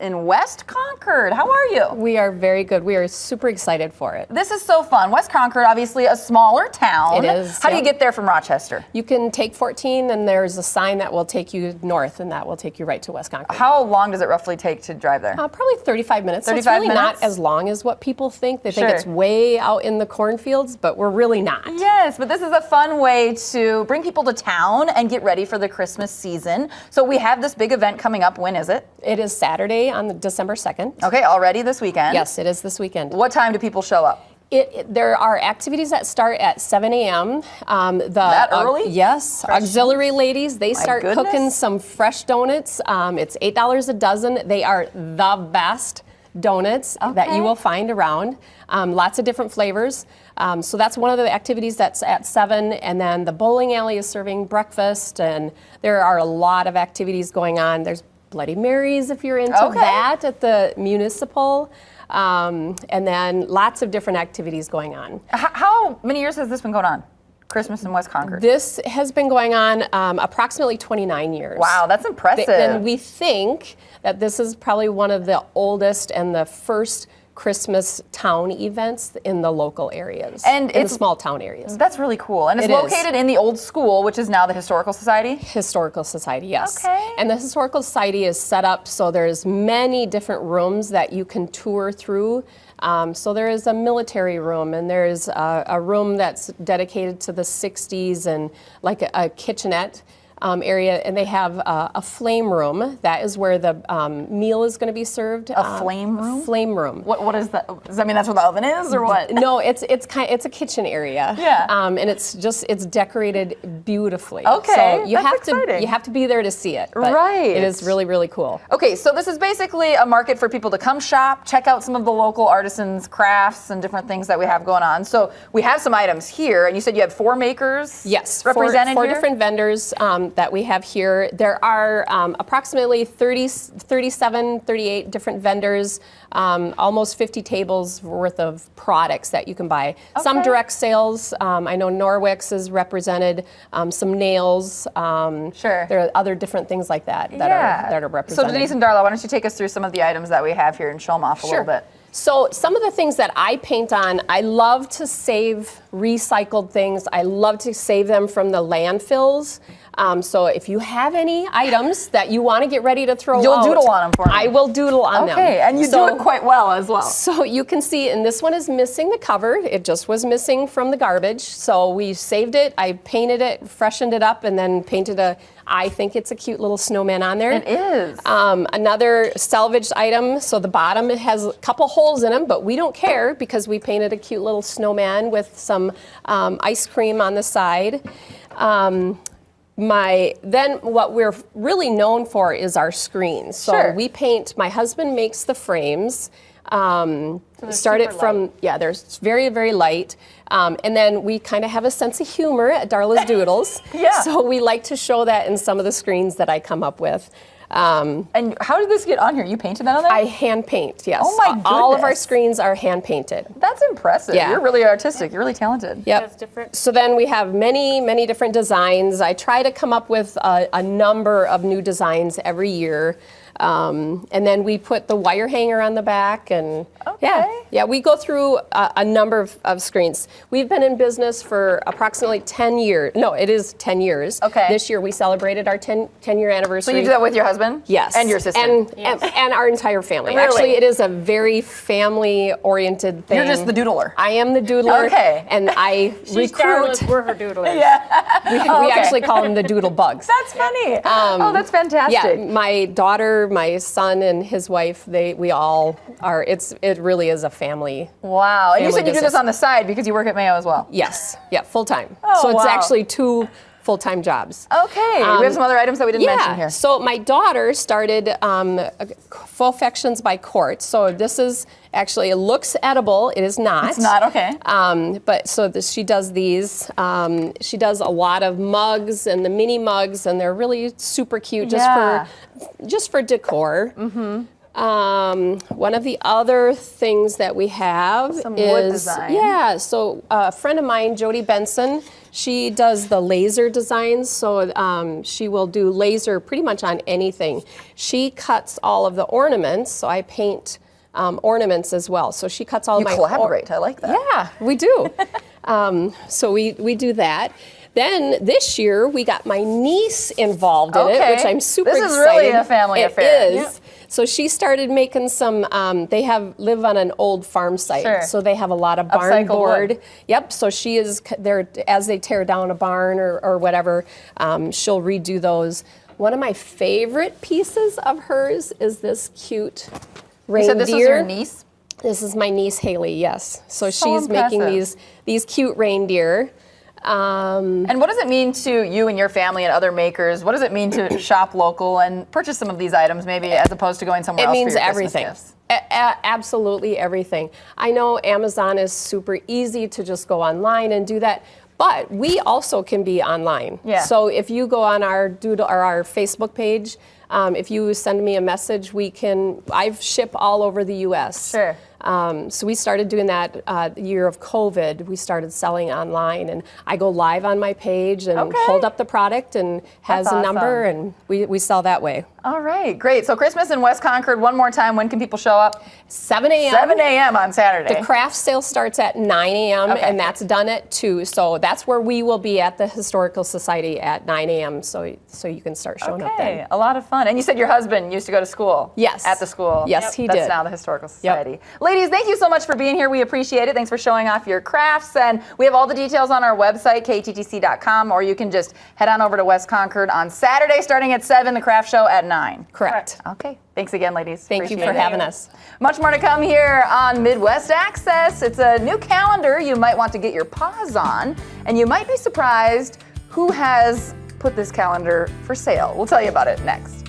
in West Concord. How are you? We are very good. We are super excited for it. This is so fun. West Concord, obviously a smaller town. It is. How do you get there from Rochester? You can take 14 and there's a sign that will take you north and that will take you right to West Concord. How long does it roughly take to drive there? Probably 35 minutes. 35 so it's really minutes? not as long as what people think. They Sure. think it's way out in the cornfields, but we're really not. Yes, but this is a fun way to bring people to town and get ready for the Christmas season. So we have this big event coming up. When is it? It is Saturday on December 2nd. Okay, already this weekend? Yes, it is this weekend. What time do people show up? There are activities that start at 7 a.m. That early? Yes. Fresh Auxiliary ladies, they start goodness. cooking some fresh donuts. It's $8 a dozen. They are the best donuts that you will find around. Lots of different flavors. So that's one of the activities that's at 7. And then the bowling alley is serving breakfast. And there are a lot of activities going on. There's Bloody Marys if you're into that at the municipal. And then lots of different activities going on. How many years has this been going on? Christmas in West Concord? This has been going on approximately 29 years. Wow, that's impressive. And we think that this is probably one of the oldest and the first Christmas town events in the local areas, and in the small town areas. That's really cool. And it's It is. located in the old school, which is now the Historical Society? Historical Society, yes. Okay. And the Historical Society is set up so there's many different rooms that you can tour through. So there is a military room, and there's a room that's dedicated to the 60s and like a kitchenette area, and they have a flame room. That is where the meal is going to be served. A flame room? Flame room. What is that? Does that mean that's where the oven is, or what? No, it's a kitchen area. Yeah. And it's decorated beautifully. Okay, So you that's have exciting. you have to be there to see it. But Right. It is really, really cool. Okay, so this is basically a market for people to come shop, check out some of the local artisans' crafts and different things that we have going on. So we have some items here, and you said you have 4 makers Yes, represented four here? different vendors that we have here. There are approximately 37, 38 different vendors, almost 50 tables worth of products that you can buy. Some Okay. direct sales. I know Norwix is represented, some nails. Sure. There are other different things like that that are represented. So Denise and Darla, why don't you take us through some of the items that we have here and show them off a little bit? So some of the things that I paint on, I love to save recycled things. I love to save them from the landfills. So if you have any items that you want to get ready to throw out, You'll doodle on them for me. I will doodle on them. Okay, and you do it quite well as well. So you can see, and this one is missing the cover. It just was missing from the garbage. So we saved it, I painted it, freshened it up, and then painted I think it's a cute little snowman on there. It is. Another salvaged item, so the bottom, it has a couple holes in them, but we don't care because we painted a cute little snowman with some ice cream on the side. Then what we're really known for is our screens. So we paint, my husband makes the frames. Started from, they're very, very light. And then we kind of have a sense of humor at Darla's Doodles. So we like to show that in some of the screens that I come up with. And how did this get on here? You painted that on there? I hand paint, yes. Oh my goodness. All of our screens are hand painted. That's impressive. Yeah. You're really artistic. You're really talented. Yep. That's different. So then we have many, many different designs. I try to come up with a number of new designs every year. And then we put the wire hanger on the back, and we go through a number of screens. We've been in business for approximately 10 years. No, it is 10 years. Okay. This year we celebrated our 10-year anniversary. So you do that with your husband? Yes. And your sister? And our entire family. Really? Actually, it is a very family-oriented thing. You're just the doodler. I am the doodler. Okay. And I recruit. Darla's, we're her doodlers. We actually call them the doodle bugs. That's funny. That's fantastic. Yeah, my daughter, my son, and his wife, we all are, it really is a family. Wow. And you said you do business. this on the side because you work at Mayo as well. Yes, full time. Oh, so it's wow. actually 2 full-time jobs. Okay. We have some other items that we didn't mention here. So my daughter started Faux Affections by Court. So this is actually, it looks edible. It is not. It's not, okay. But so she does these. She does a lot of mugs and the mini mugs, and they're really super cute just for decor. Mm-hmm. One of the other things that we have Some is wood design. so a friend of mine, Jody Benson, She does the laser designs, so she will do laser pretty much on anything. She cuts all of the ornaments, so I paint ornaments as well. So she cuts all You my collaborate. I like that. Yeah, we do. So we do that. Then this year we got my niece involved in it, which I'm super excited. This is really a family affair. It is. So she started making some. They live on an old farm site, Sure. so they have a lot of barn Upcycled board. wood. Yep. So she is there as they tear down a barn or whatever. She'll redo those. One of my favorite pieces of hers is this cute reindeer. You said this is your niece? This is my niece Haley. Yes. So So she's making impressive. these cute reindeer. And what does it mean to you and your family and other makers? What does it mean to shop local and purchase some of these items, maybe as opposed to going somewhere else? It means for your Christmas everything. gifts? Absolutely everything. I know Amazon is super easy to just go online and do that, but we also can be online. Yeah. So if you go on our Doodle or our Facebook page, if you send me a message, I've shipped all over the U.S. Sure. So we started doing that the year of COVID. We started selling online, and I go live on my page and Okay. hold up the product and has That's a number, awesome. and we sell that way. All right, great. So Christmas in West Concord, one more time. When can people show up? 7 a.m. 7 a.m. on Saturday. The craft sale starts at 9 a.m. Okay. and that's done at 2. So that's where we will be at the Historical Society at 9 a.m. So you can start showing up Okay, then. a lot of fun. And you said your husband used to go to school. Yes. At the school. Yes, he That's did. now the Historical Society. Ladies, thank you so much for being here. We appreciate it. Thanks for showing off your crafts. And we have all the details on our website, kttc.com, or you can just head on over to West Concord on Saturday starting at 7, the craft show at 9. Correct. Okay. Thanks again, ladies. Thank you for Appreciate it. having us. Much more to come here on Midwest Access. It's a new calendar you might want to get your paws on, and you might be surprised who has put this calendar for sale. We'll tell you about it next.